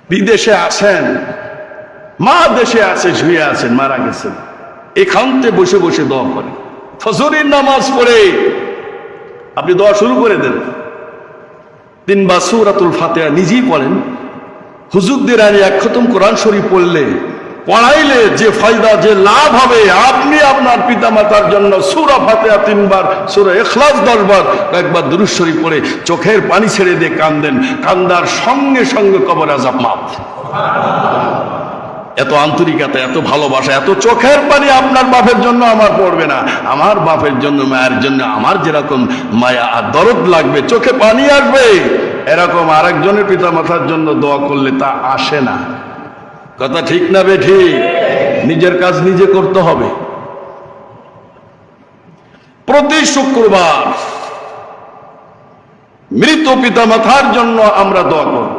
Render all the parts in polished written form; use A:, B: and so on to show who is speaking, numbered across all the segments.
A: বিদেশে আছেন, মা দেশে আছে, শুয়ে আছেন, মারা গেছেন, এখানতে বসে বসে দোয়া করেন। ফজরের নামাজ পড়ে আপনি দোয়া শুরু করে দেন, 3 বার সূরাতুল ফাতিহা নিজেই পড়েন। হুজুরদের আনি 1 খতম কোরআন শরীফ পড়াইলে যে ফায়দা, যে লাভ হবে, আপনি আপনার পিতা মাতার জন্য সূরা ফাতিহা 3 বার, সূরা ইখলাস 10 বার, একবার দুরূদ শরীফ পড়ে চোখের পানি ছেড়ে দিয়ে কান্দেন, কান্দার সঙ্গে সঙ্গে কবর আযাব মাফ। এত আন্তরিকতা, এত ভালোবাসা, এত চোখের পানি আপনার বাপের জন্য আমার পড়বে না, আমার বাপের জন্য, মায়ের জন্য আমার যেরকম মায়া আর দরদ লাগবে, চোখে পানি আসবে, এরকম আরেকজনের পিতা মাতার জন্য দোয়া করলে তা আসে না। কথা ঠিক না বেঠিক? নিজের কাজ নিজে করতে হবে। প্রতি শুক্রবার মৃত পিতা মাতার জন্য আমরা দোয়া করব।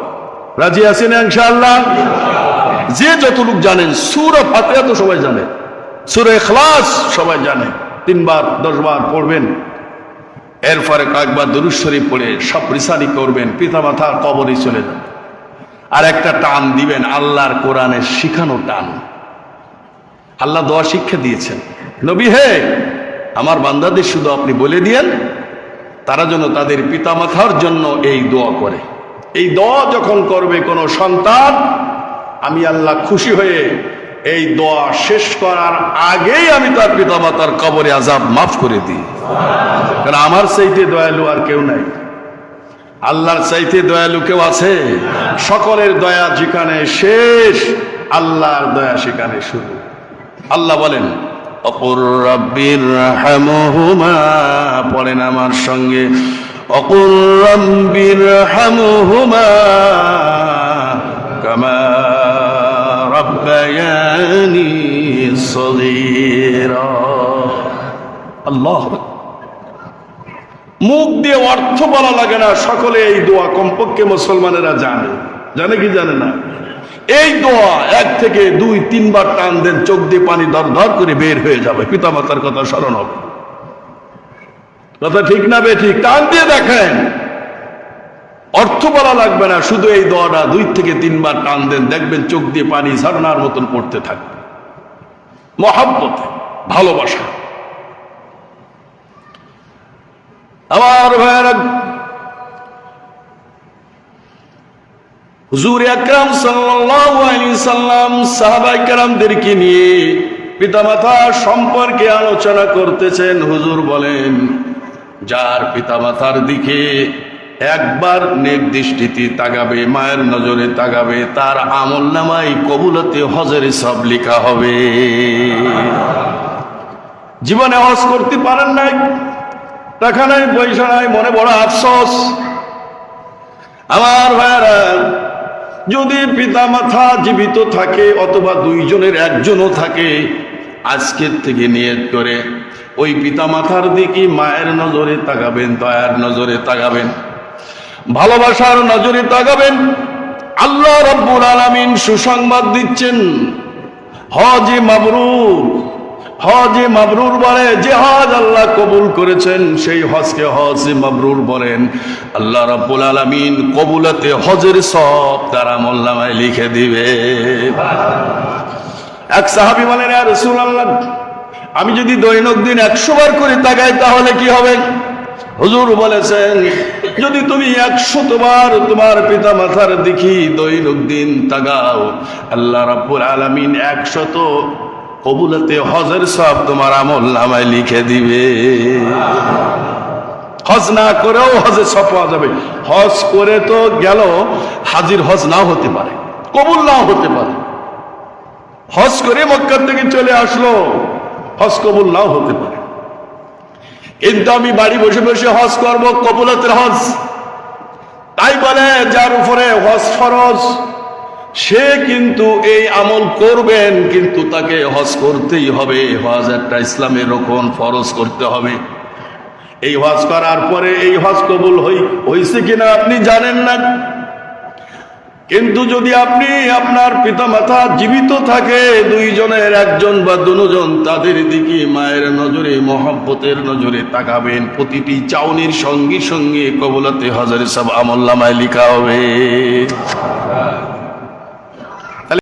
A: রাজি আছেন ইনশাআল্লাহ? যে যতটুক জানেন, সূরা ফাতিহা তো সবাই জানে, সূরা ইখলাস সবাই জানে, 3 বার 10 বার পড়বেন। এরপরে কয়েকবার দুরূদ শরীফ পড়ে সব রিসানি করবেন, পিতা মাতার কবরে চলে যাবেন। আর একটা টান দিবেন, আল্লাহর কোরআনের শিখানো টান। আল্লাহ দোয়া শিক্ষা দিয়েছেন, নবী হে আমার বান্দাদের শুধু আপনি বলে দিয়েন তারা যেন তাদের পিতা মাতার জন্য এই দোয়া করে। এই দোয়া যখন করবে কোনো সন্তান, আমি আল্লাহ খুশি হয়ে এই দোয়া শেষ করার আগেই আমি তার পিতা মাতার কবরে আযাব মাফ করে দিই। কারণ আমার চাইতে দয়ালু আর কেউ নাই, আল্লাহর চাইতে দয়ালু কেউ আছে? সকলের দয়া যেখানে শেষ, আল্লাহর দয়া সেখানে শুরু। আল্লাহ বলেন অকুর রাব্বির রহমহুমা, পড়েন আমার সঙ্গে, অকুর রাব্বির রহমহুমা কামা রাব্বায়ানি সগীরা। আল্লাহ, মুখ দিয়ে অর্থ বলা লাগে না, সকলে এই দোয়া কমপক্ষে মুসলমানেরা জানে। জানে কি জানে না? এই দোয়া 1 থেকে 2, 3 বার টান দেন, চোখ দিয়ে পানি দর দর করে বের হয়ে যাবে, পিতা মাতার কথা স্মরণ হবে। কথা ঠিক না বেঠিক? টান দিয়ে দেখেন, অর্থ বলা লাগবে না, শুধু এই দোয়াটা 2 থেকে 3 বার টান দেন, দেখবেন চোখ দিয়ে পানি ঝর্ণার মতন পড়তে থাকবে। মহব্বতে, ভালোবাসা। আমার ভাইয়েরা, হুজুর আকরাম সাল্লাল্লাহু আলাইহি সাল্লাম সাহাবায়ে কেরামদেরকে নিয়ে পিতামাতা সম্পর্কে আলোচনা করতেছেন। হুজুর বলেন, যার পিতামাতার দিকে একবার নেক দৃষ্টিতে তাকাবে, মায়ের নজরে তাকাবে, তার আমলনামায় কবুলতে হজের সব লেখা হবে। জীবনে হজ করতে পারেন নাই, টাকা নাই, পয়সা নাই, মনে বড় আফসোস। আমার ভাইয়েরা, যদি পিতা মাতা জীবিত থাকে অথবা 2 জনের 1 জনও থাকে, আজকের থেকে নিয়ত করে ওই পিতা মাতার দিকে মায়ের নজরে তাকাবেন, দয়ার নজরে তাকাবেন, ভালোবাসার নজরে তাকাবেন। আল্লাহ রাব্বুল আলামিন সুসংবাদ দিচ্ছেন, হজে মাবরুর। হজে মাবরুর বলে, যে হজ আল্লাহ কবুল করেছেন সেই হজকে হজে মাবরুর বলেন। আল্লাহ রাব্বুল আলামিন কবুলাতে হজের সব তার আমলনামায় লিখে দিবে। এক সাহাবী বলেন, ইয়া রাসূলুল্লাহ, আমি যদি দৈনন্দিন 100 বার করে তাকাই তাহলে কি হবে? হুজুর বলেছেন, যদি তুমি 100 বার তোমার পিতা মাতার দিকে দৈনন্দিন তাকাও, আল্লাহ রাব্বুল আলামিন 100 কবুলতে হজের সব তোমার আমলনামায় লিখে দিবে। হজ না করেও হজের সব পাওয়া যাবে। হজ করে তো গেল, হাজির হজ নাও হতে পারে, কবুল নাও হতে পারে। হজ করে মক্কা থেকে চলে আসলো, হজ কবুল নাও হতে পারে। কিন্তু আমি বাড়ি বসে বসে হজ করব, কবুলতের হজ। তাই বলে যার উপরে হজ ফরজ, সে কিন্তু এই আমল করবেন, কিন্তু তাকে হজ করতেই হবে। হজ একটা ইসলামের রকম, ফরজ করতে হবে। এই হজ করার পরে এই হজ কবুল হয়েছে কিনা আপনি জানেন না। কিন্তু যদি আপনি আপনার পিতামাতা জীবিত থাকে, দুইজনের একজন বা দুজন, তাদের দিকে মায়ের নজরে, মহব্বতের নজরে তাকাবেন, প্রতিটি চাউনির সঙ্গে সঙ্গে কবুলাতে হাজারে সব আমল নামায় লেখা হবে।